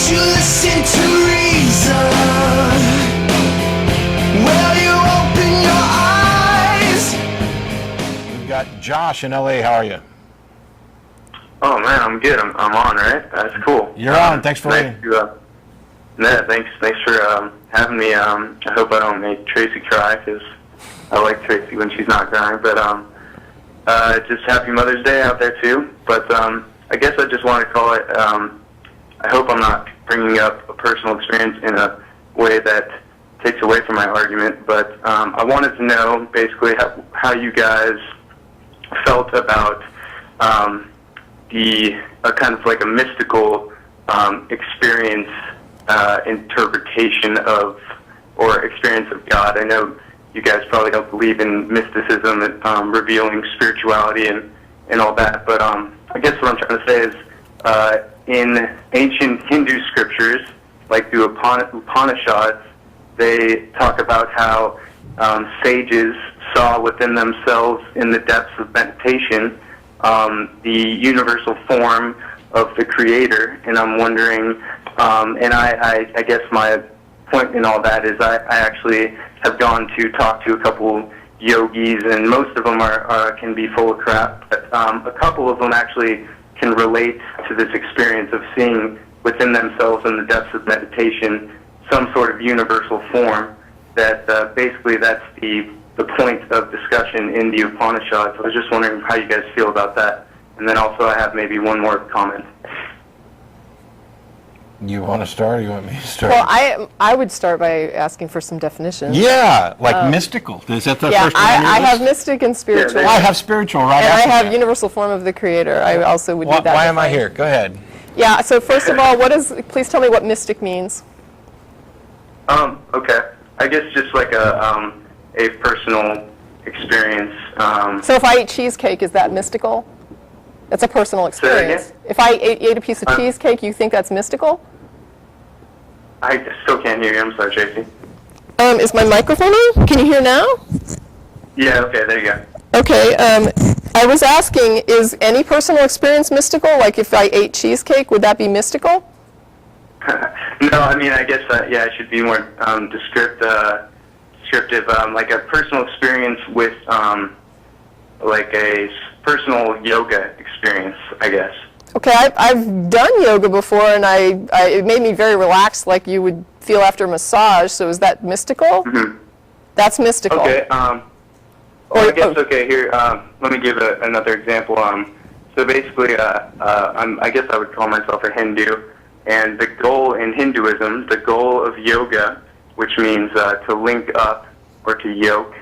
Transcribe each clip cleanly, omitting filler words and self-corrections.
you listen to reason? Will you open your eyes? We've got Josh in LA. How are you? Oh man, I'm good. I'm on, right? That's cool. You're on. Thanks for waiting. Thanks for having me. I hope I don't make Tracie cry, because I like Tracie when she's not crying. But just happy Mother's Day out there too. But I guess I just want to call it. I hope I'm not bringing up a personal experience in a way that takes away from my argument. But I wanted to know basically how you guys felt about the kind of like a mystical experience, interpretation of, or experience of God. I know you guys probably don't believe in mysticism and revealing spirituality and all that, but I guess what I'm trying to say is in ancient Hindu scriptures, like the Upanishads, they talk about how sages saw within themselves in the depths of meditation the universal form of the Creator, and I'm wondering, and I guess my point in all that is I actually have gone to talk to a couple yogis, and most of them can be full of crap, but a couple of them actually can relate to this experience of seeing within themselves in the depths of meditation some sort of universal form that basically that's the point of discussion in the Upanishads. I was just wondering how you guys feel about that. And then also I have maybe one more comment. You want to start, or you want me to start? Well, I would start by asking for some definitions. Yeah, like mystical. Is that the first one? I have mystic and spiritual. I have spiritual, right? And I have universal form of the Creator. I also would need that. Why am I here? Go ahead. Yeah, so first of all, please tell me what mystic means. Okay. I guess just like a personal experience. So if I eat cheesecake, is that mystical? That's a personal experience. If I ate a piece of cheesecake, you think that's mystical? I still can't hear you. I'm sorry, Tracie. Is my microphone on? Can you hear now? Yeah, okay, there you go. Okay, I was asking, is any personal experience mystical? Like if I ate cheesecake, would that be mystical? No, I mean, I guess, yeah, it should be more descriptive, like a personal experience with, like a personal yoga experience, I guess. Okay, I've done yoga before, and it made me very relaxed, like you would feel after a massage. So is that mystical? Mm-hmm. That's mystical. Okay. Well, I guess okay. Here, let me give another example. So basically, I guess I would call myself a Hindu, and the goal in Hinduism, the goal of yoga, which means to link up or to yoke,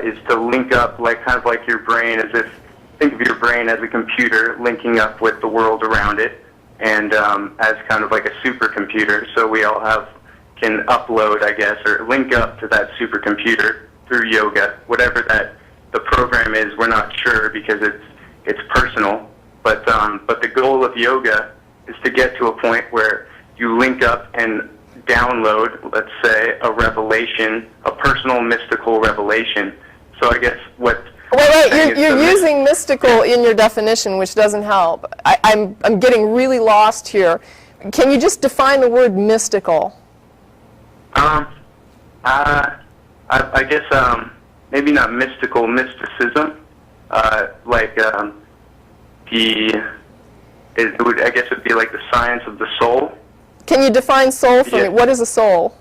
is to link up like kind of like your brain, as if. Think of your brain as a computer linking up with the world around it, and as kind of like a supercomputer. So we all can upload, I guess, or link up to that supercomputer through yoga. Whatever the program is, we're not sure because it's personal. But the goal of yoga is to get to a point where you link up and download, let's say, a revelation, a personal mystical revelation. So I guess what. Wait, you're using mystical in your definition, which doesn't help. I'm getting really lost here. Can you just define the word mystical? I guess maybe not mystical, mysticism. I guess it would be like the science of the soul. Can you define soul for me? What is a soul?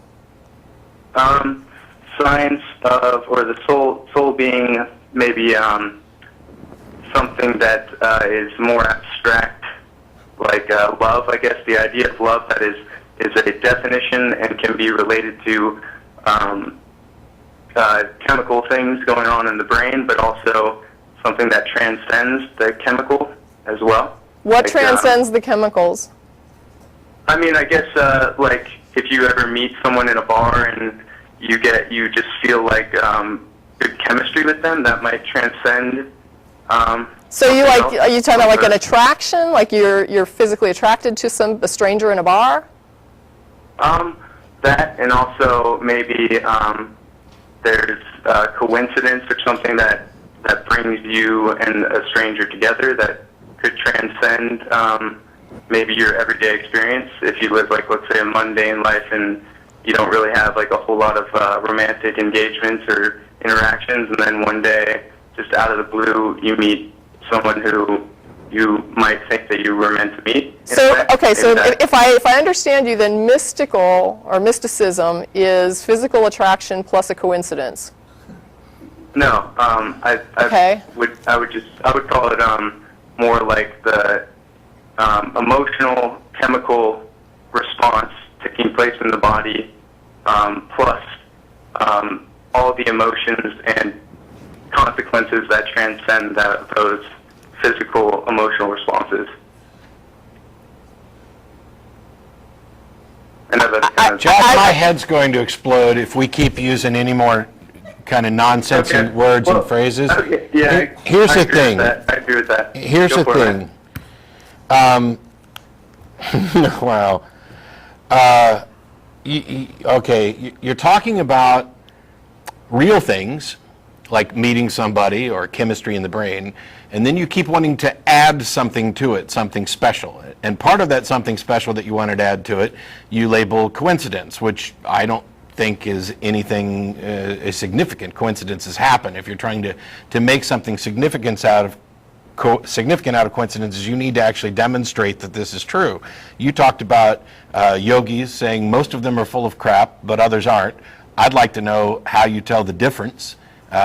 Science of, or the soul being maybe something that is more abstract, like love. I guess the idea of love that is a definition and can be related to chemical things going on in the brain, but also something that transcends the chemical as well. What transcends the chemicals? I mean, I guess like if you ever meet someone in a bar and you just feel like good chemistry with them, that might transcend. So you like? Are you talking about like an attraction? Like you're physically attracted to a stranger in a bar? That, and also maybe there's a coincidence or something that brings you and a stranger together that could transcend maybe your everyday experience. If you live, like, let's say, a mundane life and you don't really have, like, a whole lot of romantic engagements or interactions, and then one day, just out of the blue, you meet someone who you might think that you were meant to meet. So, okay, so if I understand you, then mystical or mysticism is physical attraction plus a coincidence. No, I would call it more like the emotional chemical response taking place in the body, plus all the emotions and consequences that transcend those physical emotional responses. I know that's kind of... Josh, my head's going to explode if we keep using any more kind of nonsense words and phrases. Okay, yeah, Here's the thing. I agree with that. Here's the thing. Wow. Okay, you're talking about real things, like meeting somebody or chemistry in the brain, and then you keep wanting to add something to it, something special. And part of that something special that you wanted to add to it, you label coincidence, which I don't think is anything significant. Coincidences happen. If you're trying to make something significant out of coincidences, you need to actually demonstrate that this is true. You talked about yogis saying most of them are full of crap, but others aren't. I'd like to know how you tell the difference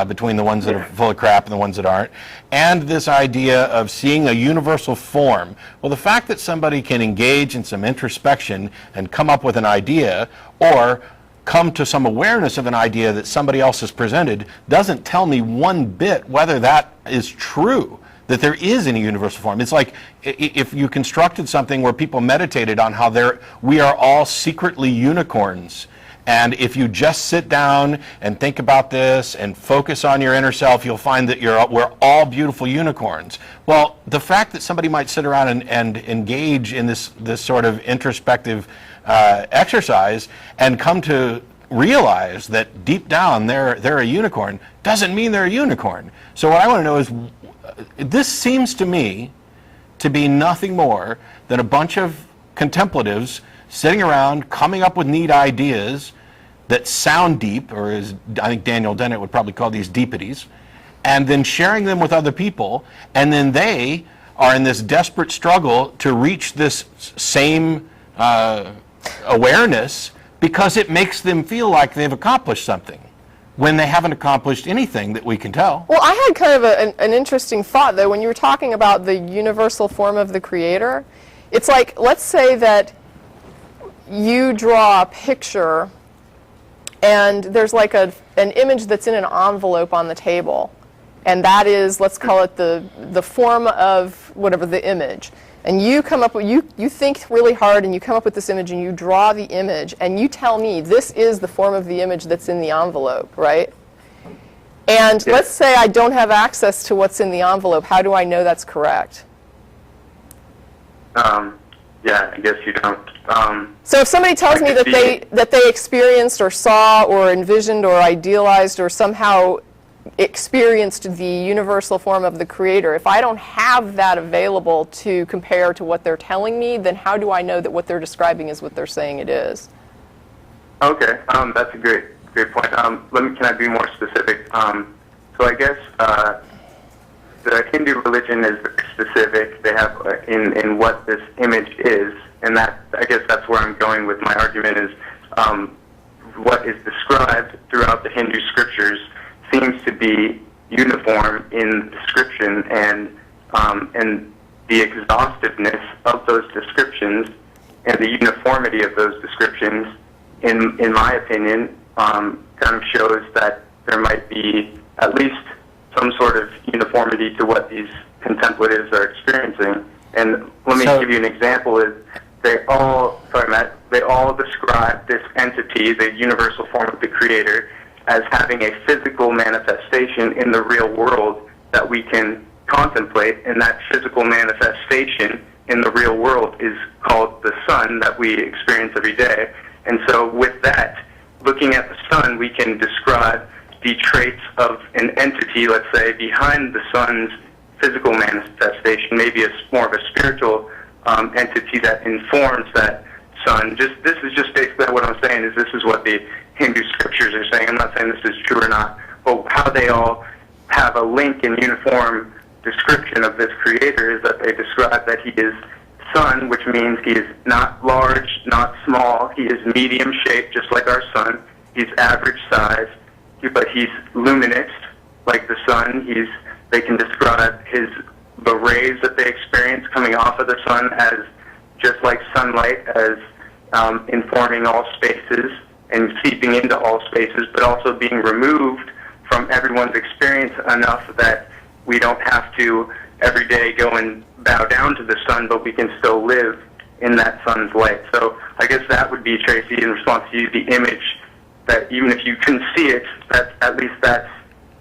between the ones that are full of crap and the ones that aren't. And this idea of seeing a universal form. Well, the fact that somebody can engage in some introspection and come up with an idea, or come to some awareness of an idea that somebody else has presented, doesn't tell me one bit whether that is true, that there is any universal form. It's like if you constructed something where people meditated on how we are all secretly unicorns, and if you just sit down and think about this and focus on your inner self, you'll find that we're all beautiful unicorns. Well, the fact that somebody might sit around and engage in this sort of introspective exercise and come to realize that deep down they're a unicorn doesn't mean they're a unicorn. So what I want to know is, this seems to me to be nothing more than a bunch of contemplatives sitting around coming up with neat ideas that sound deep, or as I think Daniel Dennett would probably call these deepities, and then sharing them with other people, and then they are in this desperate struggle to reach this same awareness because it makes them feel like they've accomplished something, when they haven't accomplished anything that we can tell. Well, I had kind of an interesting thought, though, when you were talking about the universal form of the Creator. It's like, let's say that you draw a picture and there's like an image that's in an envelope on the table, and that is, let's call it the form of whatever the image. And you come up with, you think really hard and you come up with this image and you draw the image and you tell me this is the form of the image that's in the envelope, right? And let's say I don't have access to what's in the envelope. How do I know that's correct? Yeah, I guess you don't. So if somebody tells me that they experienced or saw or envisioned or idealized or somehow experienced the universal form of the Creator, if I don't have that available to compare to what they're telling me, then how do I know that what they're describing is what they're saying it is? Okay, that's a great point. Can I be more specific? So I guess the Hindu religion is very specific. They have in what this image is, and that, I guess that's where I'm going with my argument, is what is described throughout the Hindu scriptures seems to be uniform in description, and the exhaustiveness of those descriptions and the uniformity of those descriptions, in my opinion, kind of shows that there might be at least some sort of uniformity to what these contemplatives are experiencing. And let me give you an example. Is they all describe this entity, the universal form of the Creator, as having a physical manifestation in the real world that we can contemplate, and that physical manifestation in the real world is called the sun that we experience every day. And so with that, looking at the sun, we can describe the traits of an entity, let's say, behind the sun's physical manifestation, maybe it's more of a spiritual entity that informs that sun. This is just basically what I'm saying, is this is what the Hindu scriptures are saying. I'm not saying this is true or not, but how they all have a link and uniform description of this creator is that they describe that he is sun, which means he is not large, not small. He is medium shaped, just like our sun. He's average size, but he's luminous, like the sun. They can describe the rays that they experience coming off of the sun as just like sunlight, as informing all spaces and seeping into all spaces, but also being removed from everyone's experience enough that we don't have to every day go and bow down to the sun, but we can still live in that sun's light. So I guess that would be, Tracie, in response to you, the image that even if you can see it, at least that's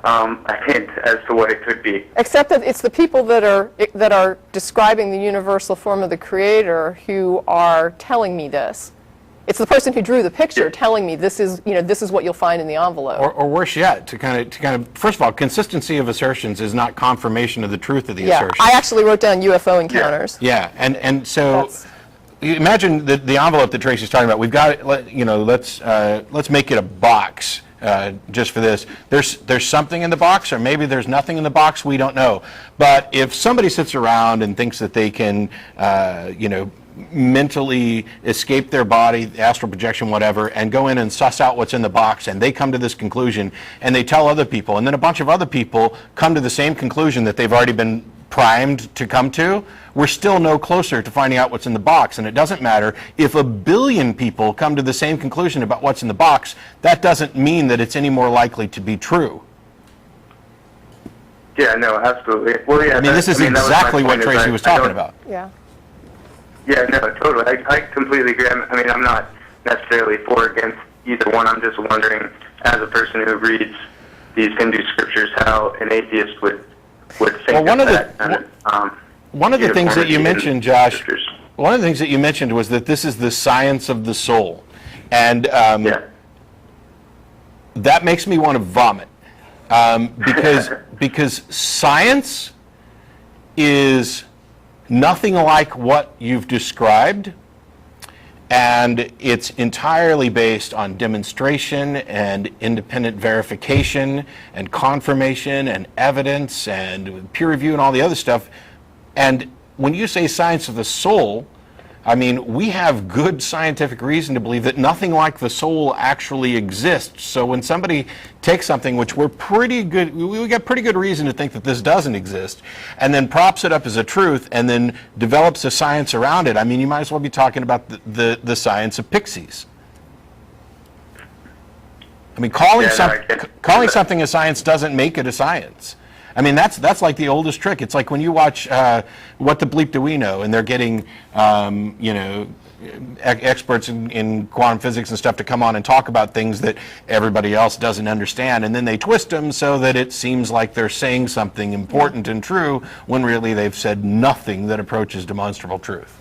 a hint as to what it could be. Except that it's the people that are describing the universal form of the Creator who are telling me this. It's the person who drew the picture telling me this is what you'll find in the envelope. Or worse yet, to kind of first of all, consistency of assertions is not confirmation of the truth of the assertion. I actually wrote down UFO encounters. Yeah, and so you imagine the envelope that Tracie's talking about. We've got let's make it a box. Just for this, there's something in the box, or maybe there's nothing in the box. We don't know. But if somebody sits around and thinks that they can, mentally escape their body, astral projection, whatever, and go in and suss out what's in the box, and they come to this conclusion, and they tell other people, and then a bunch of other people come to the same conclusion that they've already been primed to come to, we're still no closer to finding out what's in the box. And it doesn't matter if 1 billion people come to the same conclusion about what's in the box. That doesn't mean that it's any more likely to be true. Yeah, no, absolutely. Well, yeah, this is exactly what Tracie was talking about. Yeah. Yeah, no, totally. I completely agree. I mean, I'm not necessarily for or against either one. I'm just wondering, as a person who reads these Hindu scriptures, how an atheist would think one of of that. One of the things that you mentioned, Josh, scriptures. one of the things that you mentioned was that this is the science of the soul. And that makes me want to vomit. Because science is nothing like what you've described, and it's entirely based on demonstration and independent verification and confirmation and evidence and peer review and all the other stuff. And when you say science of the soul, I mean, we have good scientific reason to believe that nothing like the soul actually exists. So when somebody takes something which we got pretty good reason to think that this doesn't exist, and then props it up as a truth, and then develops a science around it, I mean, you might as well be talking about the science of pixies. I mean, calling something a science doesn't make it a science. I mean, that's like the oldest trick. It's like when you watch What the Bleep Do We Know, and they're getting, experts in quantum physics and stuff to come on and talk about things that everybody else doesn't understand, and then they twist them so that it seems like they're saying something important and true, when really they've said nothing that approaches demonstrable truth.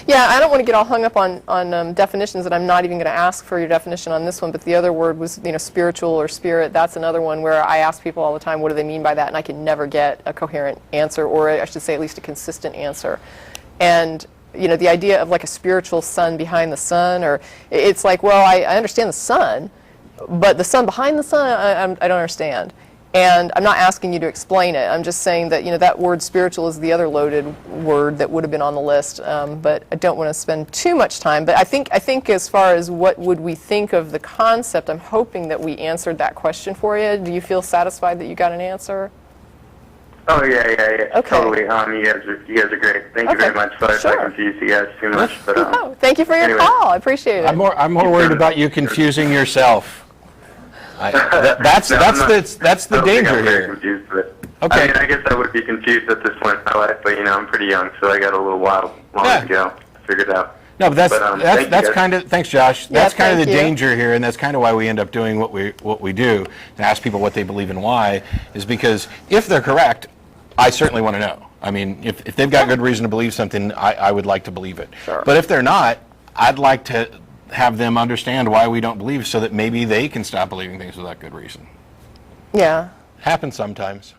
Yeah, I don't want to get all hung up on definitions, and I'm not even going to ask for your definition on this one, but the other word was, spiritual or spirit. That's another one where I ask people all the time, what do they mean by that? And I can never get a coherent answer, or I should say at least a consistent answer. And, the idea of like a spiritual sun behind the sun, or it's like, well, I understand the sun, but the sun behind the sun, I don't understand. And I'm not asking you to explain it. I'm just saying that, that word spiritual is the other loaded word that would have been on the list. But I don't want to spend too much time. But I think as far as what would we think of the concept, I'm hoping that we answered that question for you. Do you feel satisfied that you got an answer? Oh, yeah. Okay. Totally. You guys are great. Thank you very much. Sorry if I confused you guys too much. But, no, thank you for your call. I appreciate it. I'm more worried about you confusing yourself. That's the danger here. Confused, but, Okay. I mean, I guess I would be confused at this point in my life, but I'm pretty young, so I got a little while to go to figure it out. No, but that's kind of, thanks, Josh. That's kind of the you. danger here, and that's kind of why we end up doing what we do, to ask people what they believe and why, is because if they're correct, I certainly want to know. I mean, if they've got good reason to believe something, I would like to believe it. Sure. But if they're not, I'd like to have them understand why we don't believe, so that maybe they can stop believing things without good reason. Yeah. Happens sometimes.